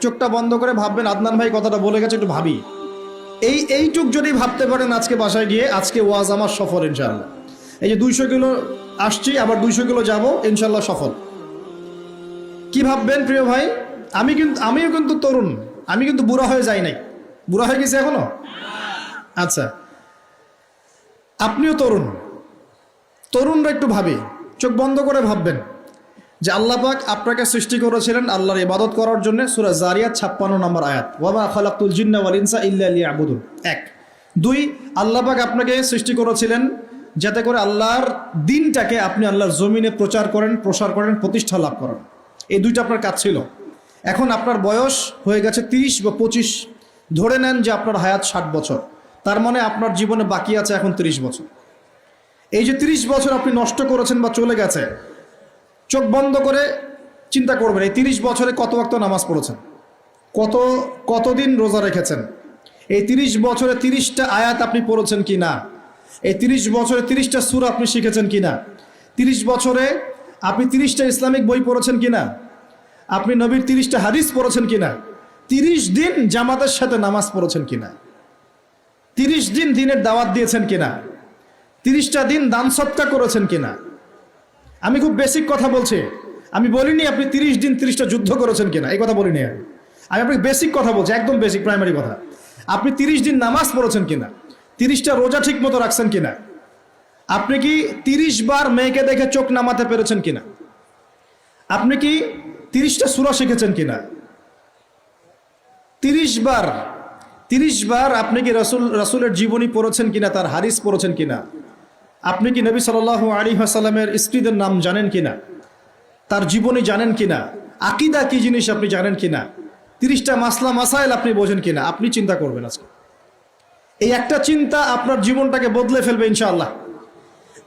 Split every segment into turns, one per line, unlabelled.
চোখটা বন্ধ করে ভাববেন আদনান ভাই কথাটা বলে গেছে, একটু ভাবি। এইটুক যদি ভাবতে পারেন আজকে বাসায় গিয়ে, আজকে ওয়াজ আমার সফল ইনশাআল্লাহ। এই যে 200 কিলো আসছি, আবার 200 কিলো যাব, ইনশাআল্লাহ সফল। কি ভাববেন প্রিয় ভাই? আমিও কিন্তু তরুণ, আমি কিন্তু বুড়া হয়ে যাই নাই। বুড়া হয়ে গেছি এখনো? আচ্ছা, আপনিও তরুণ। তরুণরা একটু ভাবি, চোখ বন্ধ করে ভাববেন যে আল্লাহ পাক আপনাকে সৃষ্টি করেছিলেন আল্লাহর ইবাদত করার জন্য। সূরা জারিয়াত 56 নম্বর আয়াত, ওয়া মা খালাকতুল জিন্না ওয়াল ইনসা ইল্লা লিয়াবুদুন। 1 2 আল্লাহ পাক আপনাকে সৃষ্টি করেছিলেন যাতে করে আল্লাহর দিনটাকে আপনি আল্লাহর জমিনে প্রচার করেন, প্রসার করেন, প্রতিষ্ঠা লাভ করেন। এই দুইটা আপনার কাজ ছিল। এখন আপনার বয়স হয়ে গেছে 30 বা 25, ধরে নেন যে আপনার হায়াত 60 বছর, তার মানে আপনার জীবনে বাকি আছে এখন 30 বছর। এই যে 30 বছর আপনি নষ্ট করেছেন বা চলে গেছে, চোখ বন্ধ করে চিন্তা করবেন এই 30 বছরে কত ওয়াক্ত নামাজ পড়েছেন, কতদিন রোজা রেখেছেন, এই 30 বছরে 30টা আয়াত আপনি পড়েছেন কি না, এই 30 বছরে 30টা সূরা আপনি শিখেছেন কি না, 30 বছরে আপনি 30টা ইসলামিক বই পড়েছেন কি না, আপনি নবীর 30টা হাদিস পড়েছেন কি না, 30 দিন জামাতের সাথে নামাজ পড়েছেন কি না, 30 দিন দিনের দাওয়াত দিয়েছেন কি না, 30টা দিন দান সদকা করেছেন কি না। আমি খুব বেসিক কথা বলছি, আমি বলিনি আপনি 30 দিন 30টা যুদ্ধ করেছেন কিনা, এই কথা বলিনি। আমি আপনাকে বেসিক কথা বলছি, একদম বেসিক প্রাইমারি কথা। আপনি 30 দিন নামাজ পড়েছেন কিনা, 30টা রোজা ঠিক মতো রাখছেন কিনা, আপনি কি 30 বার মেয়েকে দেখে চোখ নামাতে পেরেছেন কিনা, আপনি কি 30টা সূরা শিখেছেন কিনা, 30 বার আপনি কি রাসূলের জীবনী পড়েছেন কিনা, তার হাদিস পড়েছেন কিনা, আপনি কি নবী সাল্লাল্লাহু আলাইহি ওয়াসাল্লামের স্ত্রীদের নাম জানেন কিনা, তার জীবনী জানেন কিনা, আকীদা কি জিনিস আপনি জানেন কিনা, 30টা মাসলা মাসাইল আপনি বোঝেন কিনা। আপনি চিন্তা করবেন আজকে, এই একটা চিন্তা আপনার জীবনটাকে বদলে ফেলবে ইনশাআল্লাহ।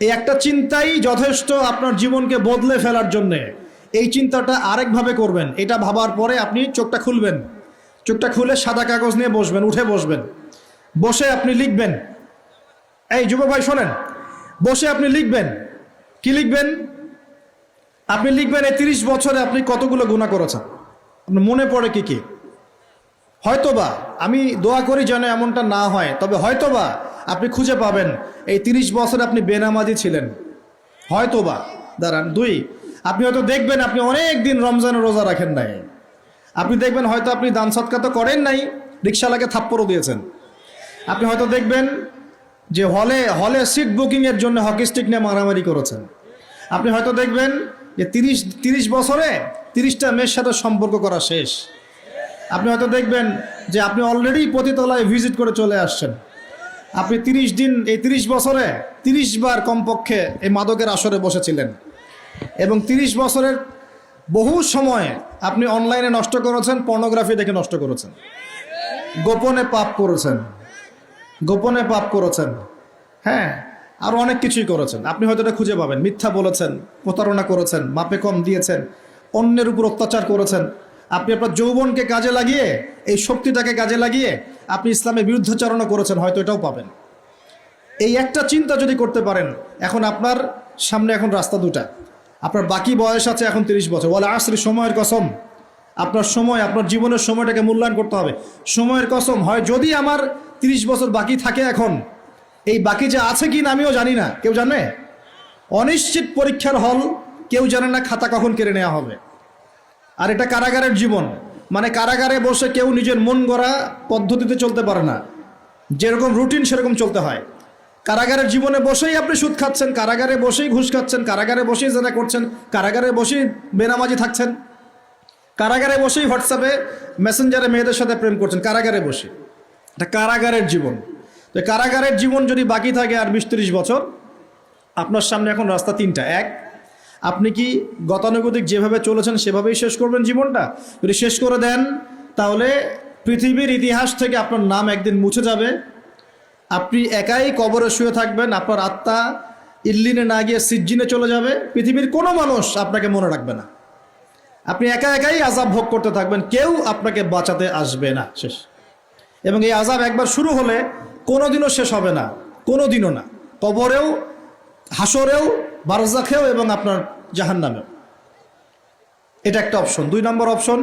এই একটা চিন্তাই যথেষ্ট আপনার জীবনকে বদলে ফেলার জন্যে। এই চিন্তাটা আরেকভাবে করবেন, এটা ভাবার পরে আপনি চোখটা খুলবেন, চোখটা খুলে সাদা কাগজ নিয়ে বসবেন, উঠে বসবেন, বসে আপনি লিখবেন। এই যুবক ভাই শোনেন, বসে আপনি লিখবেন। কি লিখবেন? আপনি লিখবেন এই 30 বছরে আপনি কতগুলো গুনাহ করেছেন, আপনার মনে পড়ে কি কি। হয়তোবা, আমি দোয়া করি যেন এমনটা না হয়, তবে হয়তোবা আপনি খুঁজে পাবেন এই 30 বছরে আপনি বেনামাজি ছিলেন, হয়তোবা। দাঁড়ান, 2 আপনি হয়তো দেখবেন আপনি অনেক দিন রমজানের রোজা রাখেন নাই। আপনি দেখবেন হয়তো আপনি দান সদকা তো করেন নাই, রিকশাওয়ালাকে থাপ্পড়ও দিয়েছেন। আপনি হয়তো দেখবেন যে হলে সিট বুকিংয়ের জন্য হকি স্টিক নিয়ে মারামারি করেছেন। আপনি হয়তো দেখবেন যে 30 বছরে 30টা মেয়ের সাথে সম্পর্ক করা শেষ। আপনি হয়তো দেখবেন যে আপনি অলরেডি পতিতলায় ভিজিট করে চলে আসছেন। আপনি 30 দিন, এই 30 বছরে 30 বার কমপক্ষে এই মাদকের আসরে বসেছিলেন, এবং 30 বছরের বহু সময় আপনি অনলাইনে নষ্ট করেছেন, পর্নোগ্রাফি দেখে নষ্ট করেছেন, গোপনে পাপ করেছেন, হ্যাঁ, আর অনেক কিছুই করেছেন। আপনি হয়তো এটা খুঁজে পাবেন। মিথ্যা বলেছেন, প্রতারণা করেছেন, মাপে কম দিয়েছেন, অন্যের উপর অত্যাচার করেছেন। আপনি আপনার যৌবনকে কাজে লাগিয়ে, এই শক্তিটাকে কাজে লাগিয়ে আপনি ইসলামের বিরুদ্ধাচরণও করেছেন, হয়তো এটাও পাবেন। এই একটা চিন্তা যদি করতে পারেন, এখন আপনার সামনে এখন রাস্তা দুটা। আপনার বাকি বয়স আছে এখন 30 বছর। ওয়াল আসরি, সময়ের কসম, আপনার সময়, আপনার জীবনের সময়টাকে মূল্যায়ন করতে হবে। সময়ের কসম, হয় যদি আমার 30 বছর বাকি থাকে, এখন এই বাকি যে আছে কি না আমিও জানি না, কেউ জানে? অনিশ্চিত পরীক্ষার হল, কেউ জানে না খাতা কখন কেড়ে নেওয়া হবে। আর এটা কারাগারের জীবন, মানে কারাগারে বসে কেউ নিজের মন গড়া পদ্ধতিতে চলতে পারে না, যেরকম রুটিন সেরকম চলতে হয়। কারাগারের জীবনে বসেই আপনি সুদ খাচ্ছেন, কারাগারে বসেই ঘুষ খাচ্ছেন, কারাগারে বসেই জেনা করছেন, কারাগারে বসেই বেনামাজি থাকছেন, কারাগারে বসেই হোয়াটসঅ্যাপে মেসেঞ্জারে মেয়েদের সাথে প্রেম করছেন, কারাগারে বসে। এটা কারাগারের জীবন। তো কারাগারের জীবন যদি বাকি থাকে আর 20-30 বছর, আপনার সামনে এখন রাস্তা 3টা। 1, আপনি কি গতানুগতিক যেভাবে চলেছেন সেভাবেই শেষ করবেন জীবনটা? যদি শেষ করে দেন, তাহলে পৃথিবীর ইতিহাস থেকে আপনার নাম একদিন মুছে যাবে। আপনি একাই কবরে শুয়ে থাকবেন, আপনার আত্মা ইল্লিনে না গিয়ে সিজ্জিনে চলে যাবে। পৃথিবীর কোনো মানুষ আপনাকে মনে রাখবে না, আপনি একাই আযাব ভোগ করতে থাকবেন, কেউ আপনাকে বাঁচাতে আসবে না, শেষ। এবং এই আযাব একবার শুরু হলে কোনোদিনও শেষ হবে না, কোনোদিনও না, কবরেও, হাসরেও, বারজাখেও এবং আপনার জাহান্নামেও। এটা একটা অপশন। 2 নম্বর অপশন,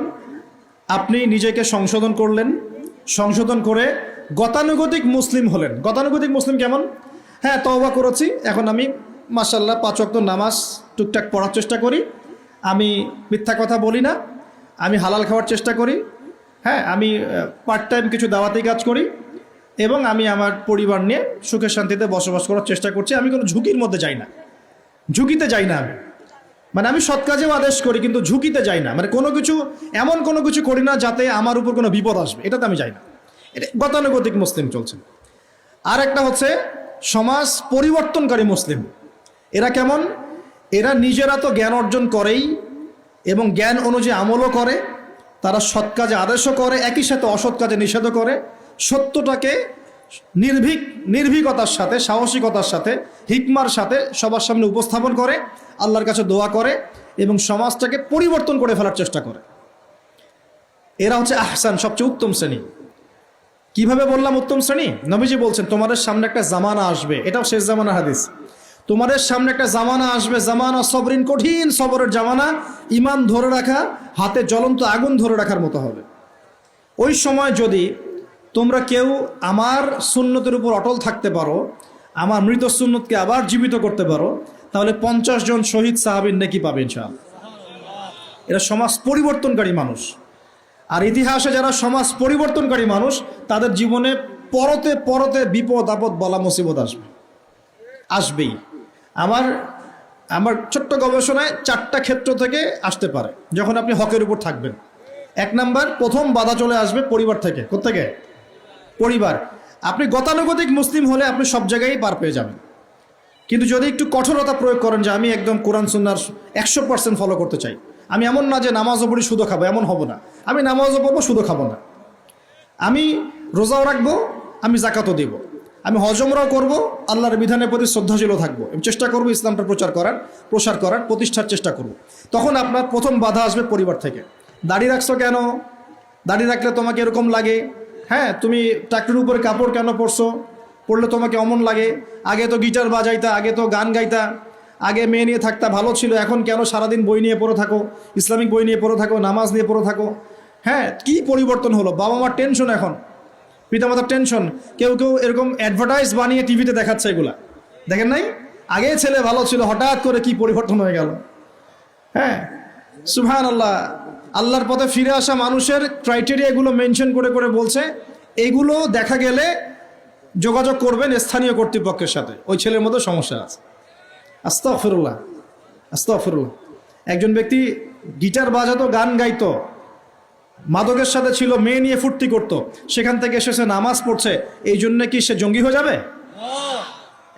আপনি নিজেকে সংশোধন করলেন, সংশোধন করে গতানুগতিক মুসলিম হলেন। গতানুগতিক মুসলিম কেমন? হ্যাঁ, তওবা করেছি, এখন আমি মাশাআল্লাহ 5 ওয়াক্ত নামাজ টুকটাক পড়ার চেষ্টা করি, আমি মিথ্যা কথা বলি না, আমি হালাল খাওয়ার চেষ্টা করি, হ্যাঁ, আমি পার্ট টাইম কিছু দাওয়াতি কাজ করি এবং আমি আমার পরিবার নিয়ে সুখে শান্তিতে বসবাস করার চেষ্টা করছি। আমি কোনো ঝুঁকির মধ্যে যাই না, ঝুঁকিতে যাই না আমি, মানে আমি সৎ কাজেও আদেশ করি কিন্তু ঝুঁকিতে যাই না, মানে কোনো কিছু এমন কোনো কিছু করি না যাতে আমার উপর কোনো বিপদ আসবে, এটাতে আমি যাই না। এটা গতানুগতিক মুসলিম চলছে। আর একটা হচ্ছে সমাজ পরিবর্তনকারী মুসলিম। এরা কেমন? এরা নিজেরা তো জ্ঞান অর্জন করেই এবং জ্ঞান অনুযায়ী আমলও করে, তারা সৎ কাজে আদেশও করে, একই সাথে অসৎ কাজে নিষেধও করে, সত্যটাকে নির্ভীকতার সাথে, সাহসিকতার সাথে, হিকমার সাথে সবার সামনে উপস্থাপন করে, আল্লাহর কাছে দোয়া করে এবং সমাজটাকে পরিবর্তন করে ফেলার চেষ্টা করে। এরা হচ্ছে আহসান, সবচেয়ে উত্তম শ্রেণী। কিভাবে বললাম উত্তম শ্রেণী? নবীজি বলছেন তোমাদের সামনে একটা জামানা আসবে, এটাও শেষ জামানা হাদিস। তোমাদের সামনে একটা জামানা আসবে, জামানা সবরিন, কঠিন সবরের জামানা, ইমান ধরে রাখা হাতে জ্বলন্ত আগুন ধরে রাখার মতো হবে। ওই সময় যদি তোমরা কেউ আমার সুন্নতের উপর অটল থাকতে পারো, আমার মৃত সুন্নতকে আবার জীবিত করতে পারো, তাহলে 50 জন শহীদ সাহাবীর নেকি পাবে ইনশাআল্লাহ। এরা সমাজ পরিবর্তনকারী মানুষ। আর ইতিহাসে যারা সমাজ পরিবর্তনকারী মানুষ, তাদের জীবনে পরতে পরতে বিপদ আপদ বলা মুসিবত আসবেই। আমার ছোট্ট গবেষণায় 4টা ক্ষেত্র থেকে আসতে পারে যখন আপনি হকের উপর থাকবেন। 1 নাম্বার, প্রথম বাধা চলে আসবে পরিবার থেকে। কোত্থেকে? পরিবার। আপনি গতানুগতিক মুসলিম হলে আপনি সব জায়গায় পার পেয়ে যাবেন, কিন্তু যদি একটু কঠোরতা প্রয়োগ করেন যে আমি একদম কোরআন সুন্নাহর 100% ফলো করতে চাই, আমি এমন না যে নামাজও পড়ি সুদও খাবো, এমন হব না, আমি নামাজও পড়বো সুদও খাবো না, আমি রোজাও রাখবো, আমি জাকাতও দেব, আমি হজমরাও করব, আল্লাহর বিধানের প্রতি শ্রদ্ধাশীলও থাকবো, আমি চেষ্টা করবো ইসলামটা প্রসার করার প্রতিষ্ঠার চেষ্টা করব। তখন আপনার প্রথম বাধা আসবে পরিবার থেকে। দাড়ি রাখছো কেন? দাড়ি রাখলে তোমাকে এরকম লাগে, হ্যাঁ, তুমি টাকটির উপরে কাপড় কেন পরলে তোমাকে অমন লাগে, আগে তো গিটার বাজাইতা, আগে তো গান গাইতা, আগে মেয়ে নিয়ে থাকতা, ভালো ছিল, এখন কেন সারাদিন বই নিয়ে পড়ে থাকো, ইসলামিক বই নিয়ে পড়ে থাকো, নামাজ নিয়ে পড়ে থাকো? হ্যাঁ, কি পরিবর্তন হলো! বাবা মার টেনশন, এখন পিতামাতার টেনশন। কেউ কেউ এরকম অ্যাডভার্টাইজ বানিয়ে টিভিতে দেখাচ্ছে, এগুলা দেখেন নাই? আগে ছেলে ভালো ছিল, হঠাৎ করে কি পরিবর্তন হয়ে গেল। হ্যাঁ, সুবহানাল্লাহ। আল্লাহর পথে ফিরে আসা মানুষের ক্রাইটেরিয়া এগুলো মেনশন করে করে বলছে, এগুলো দেখা গেলে যোগাযোগ করবেন স্থানীয় কর্তৃপক্ষের সাথে, ওই ছেলের মধ্যে সমস্যা আছে। আস্তাগফিরুল্লাহ, আস্তাগফিরুল্লাহ। একজন ব্যক্তি গিটার বাজাতো, গান গাইতো, মাদকের সাথে ছিল, মেয়ে নিয়ে ফুর্তি করতো, সেখান থেকে এসেছে নামাজ পড়ছে, এই জন্য কি সে জঙ্গি হয়ে যাবে?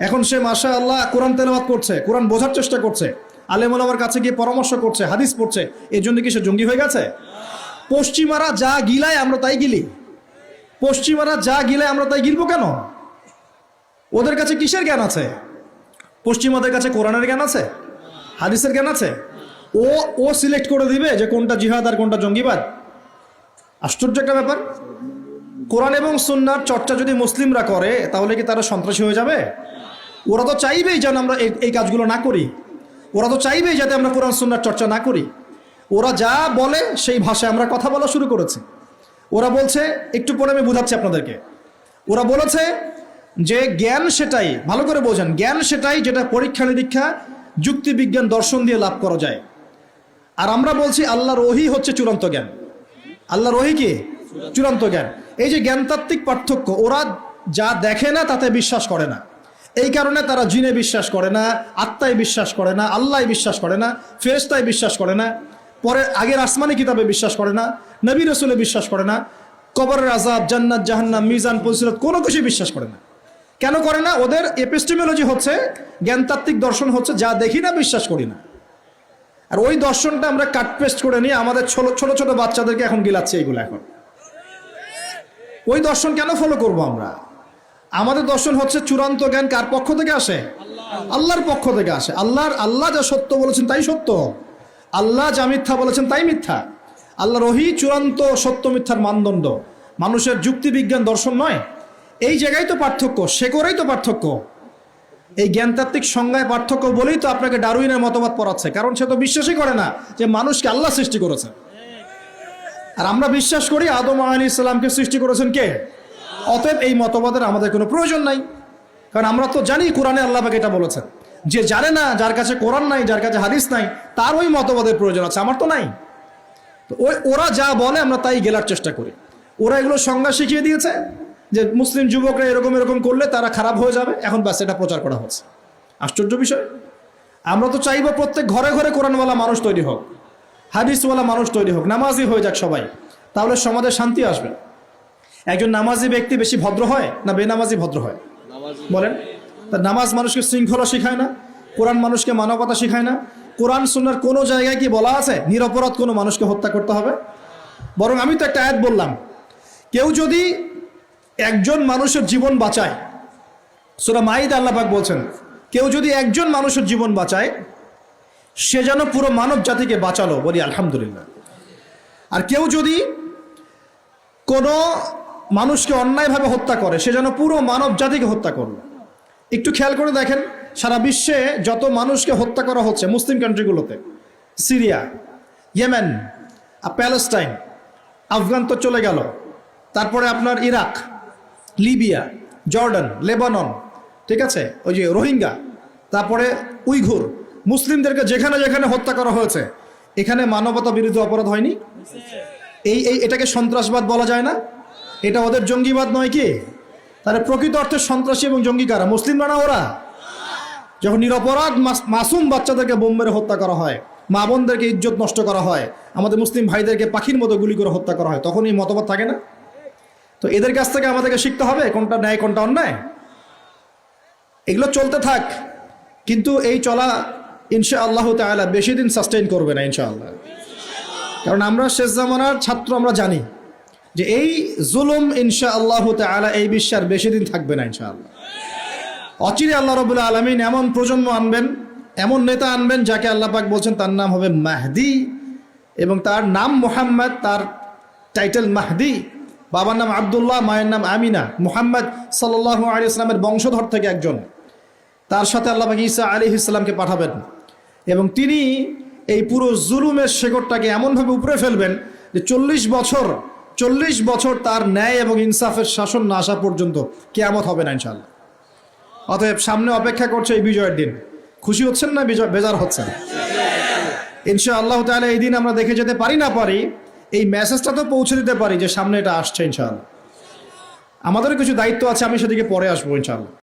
এখন সে মাশাআল্লাহ কোরআন তেলাওয়াত করছে, কোরআন বোঝার চেষ্টা করছে, আলেম ওলামার কাছে গিয়ে পরামর্শ করছে, হাদিস পড়ছে, এই জন্য কি সে জঙ্গি হয়ে গেছে? পশ্চিমারা যা গিলায় আমরা তাই গিলি, পশ্চিমারা যা গিলায় আমরা তাই গিলবো কেন? ওদের কাছে কিসের জ্ঞান আছে? পশ্চিমাদের কাছে কোরআনের জ্ঞান আছে, হাদিসের জ্ঞান আছে। ও সিলেক্ট করে দিবে যে কোনটা জিহাদ আর কোনটা জঙ্গিবাদ? আশ্চর্য একটা ব্যাপার। কোরআন এবং সুন্নাহর চর্চা যদি মুসলিমরা করে, তাহলে কি তারা সন্ত্রাসী হয়ে যাবে? ওরা তো চাইবেই যেন আমরা এই কাজগুলো না করি, ওরা তো চাইবেই যাতে আমরা কোরআন সুন্নাহর চর্চা না করি। ওরা যা বলে সেই ভাষায় আমরা কথা বলা শুরু করেছি। ওরা বলছে, একটু পরে আমি বোঝাচ্ছি আপনাদেরকে, ওরা বলেছে যে জ্ঞান সেটাই, ভালো করে বোঝেন, জ্ঞান সেটাই যেটা পরীক্ষা নিরীক্ষা, যুক্তি বিজ্ঞান, দর্শন দিয়ে লাভ করা যায়। আর আমরা বলছি আল্লাহর ওহী হচ্ছে চূড়ান্ত জ্ঞান। আল্লাহর ওহী কি? চূড়ান্ত জ্ঞান। এই যে জ্ঞানতাত্ত্বিক পার্থক্য, ওরা যা দেখে না তাতে বিশ্বাস করে না, এই কারণে তারা জিনে বিশ্বাস করে না, আত্মায় বিশ্বাস করে না, আল্লাহ বিশ্বাস করে না, ফেরেশতায় বিশ্বাস করে না, পরে আগের আসমানি কিতাবে বিশ্বাস করে না, নবী রাসূলে বিশ্বাস করে না, কবরের আযাব, জান্নাত জাহান্নাম, মিজান, ফজিলত কোনো কিছু বিশ্বাস করে না। কেন করে না? ওদের এপিস্টেমোলজি হচ্ছে, জ্ঞানতাত্ত্বিক দর্শন হচ্ছে যা দেখি না বিশ্বাস করি না। আর ওই দর্শনটা আমরা কাট পেস্ট করে নিয়ে আমাদের ছোট ছোট বাচ্চাদেরকে এখন গিলাচ্ছে এইগুলো। এখন ওই দর্শন কেন ফলো করব আমরা? আমাদের দর্শন হচ্ছে চূড়ান্ত জ্ঞান কার পক্ষ থেকে আসে? আল্লাহর পক্ষ থেকে আসে। আল্লাহ যা সত্য বলেছেন তাই সত্য, আল্লাহ যা মিথ্যা বলেছেন তাই মিথ্যা। আল্লাহর ওহী চূড়ান্ত সত্য মিথ্যার মানদণ্ড, মানুষের যুক্তি বিজ্ঞান দর্শন নয়। এই জায়গায় তো পার্থক্য, সে করেই তো পার্থক্য। এই জ্ঞানতাত্ত্বিক সংজ্ঞায় পার্থক্য বলেই তো আপনাকে ডারউইনের মতবাদ পড়াচ্ছে, কারণ সে তো বিশ্বাসই করে না যে মানুষকে আল্লাহ সৃষ্টি করেছে। আর আমরা বিশ্বাস করি আদম আলাইহিস সালামকে সৃষ্টি করেছেন কে? অতএব এই মতবাদের আমাদের কোনো প্রয়োজন নাই, কারণ আমরা তো জানি কোরআনে আল্লাহ পাক এটা বলেছেন। যে জানে না, যার কাছে কোরআন নাই, যার কাছে হাদিস নাই, তার ওই মতবাদের প্রয়োজন আছে, আমার তো নাই। তো ওরা যা বলে আমরা তাই গেলার চেষ্টা করি। ওরা এগুলো সংজ্ঞা শিখিয়ে দিয়েছে যে মুসলিম যুবকরা এরকম এরকম করলে তারা খারাপ হয়ে যাবে, এখন ব্যাস এটা প্রচার করা হচ্ছে। আশ্চর্য বিষয়। আমরা তো চাইবো প্রত্যেক ঘরে ঘরে কোরআনওয়ালা মানুষ তৈরি হোক, হাদিসওয়ালা মানুষ তৈরি হোক, নামাজি হয়ে যাক সবাই, তাহলে সমাজে শান্তি আসবে। একজন নামাজি ব্যক্তি বেশি ভদ্র হয় না বেনামাজি ভদ্র হয়? বলেন। তা নামাজ মানুষকে শৃঙ্খলা শেখায় না? কোরআন মানুষকে মানবতা শেখায় না? কোরআন সুন্নাহর কোনো জায়গায় কি বলা আছে নিরপরাধ কোনো মানুষকে হত্যা করতে হবে? বরং আমি তো একটা আয়াত বললাম, কেউ যদি একজন মানুষের জীবন বাঁচায়, সূরা মাইদা আল্লাহ পাক বলছেন, কেউ যদি একজন মানুষের জীবন বাঁচায় সে যেন পুরো মানব জাতিকে বাঁচালো, বলি আলহামদুলিল্লাহ। আর কেউ যদি কোনো মানুষকে অন্যায়ভাবে হত্যা করে সে যেন পুরো মানব জাতিকে হত্যা করলো। একটু খেয়াল করে দেখেন, সারা বিশ্বে যত মানুষকে হত্যা করা হচ্ছে মুসলিম কান্ট্রিগুলোতে, সিরিয়া, ইয়েমেন, প্যালেস্টাইন, আফগান তো চলে গেল, তারপরে আপনার ইরাক, লিবিয়া, জর্ডান, লেবানন, ঠিক আছে, ওই যে রোহিঙ্গা, তারপরে উইঘুর, মুসলিমদেরকে যেখানে যেখানে হত্যা করা হয়েছে, এখানে মানবতা বিরোধী অপরাধ হয়নি? এটাকে সন্ত্রাসবাদ বলা যায় না? এটা ওদের জঙ্গিবাদ নয় কি? তাহলে প্রকৃত অর্থে সন্ত্রাসী এবং জঙ্গি কারা? মুসলিমরা না ওরা? যখন নিরপরাধ মাসুম বাচ্চাদেরকে বোম মেরে হত্যা করা হয়, মা বোনদেরকে ইজ্জত নষ্ট করা হয়, আমাদের মুসলিম ভাইদেরকে পাখির মতো গুলি করে হত্যা করা হয়, তখন এই মতবাদ থাকে না? তো এদের কাছ থেকে আমাদেরকে শিখতে হবে কোনটা ন্যায় কোনটা অন্যায়। এগুলো চলতে থাক, কিন্তু এই চলা ইনশাআল্লাহ তাআলা বেশি দিন সাস্টেইন করবে না ইনশাআল্লাহ। কারণ আমরা শেষ জামানার ছাত্র, আমরা জানি যে এই জুলুম ইনশাআল্লাহ তাআলা এই বিশ্বের বেশি দিন থাকবে না ইনশাআল্লাহ। অচিরে আল্লাহ রাব্বুল আলামিন এমন প্রজন্ম আনবেন, এমন নেতা আনবেন যাকে আল্লাহ পাক বলছেন তার নাম হবে মাহদি, এবং তার নাম মুহাম্মদ, তার টাইটেল মাহদি। বাবার নাম আব্দুল্লাহ, মায়ের নাম আমিনা। মুহাম্মদ সাল্লাল্লাহু আলাইহি ওয়াসাল্লামের বংশধর থেকে একজন। তার সাথে আল্লাহ পাক ঈসা আলাইহিস সালামকে পাঠাবেন, এবং তিনি এই পুরো জুলুমের শেকড়টাকে এমনভাবে উপরে ফেলবেন যে 40 বছর তার ন্যায় এবং ইনসাফের শাসন না আসা পর্যন্ত কিয়ামত হবে না ইনশাআল্লাহ। অতএব সামনে অপেক্ষা করছে এই বিজয়ের দিন। খুশি হচ্ছেন না বেজার হচ্ছেন? ইনশাআল্লাহ তাআলা এই দিন আমরা দেখে যেতে পারি না পারি, এই মেসেজটা তো পৌঁছে দিতে পারি যে সামনে এটা আসছে ইনশাআল্লাহ। আমাদেরও কিছু দায়িত্ব আছে, আমি সেদিকে পরে আসবো ইনশাআল্লাহ।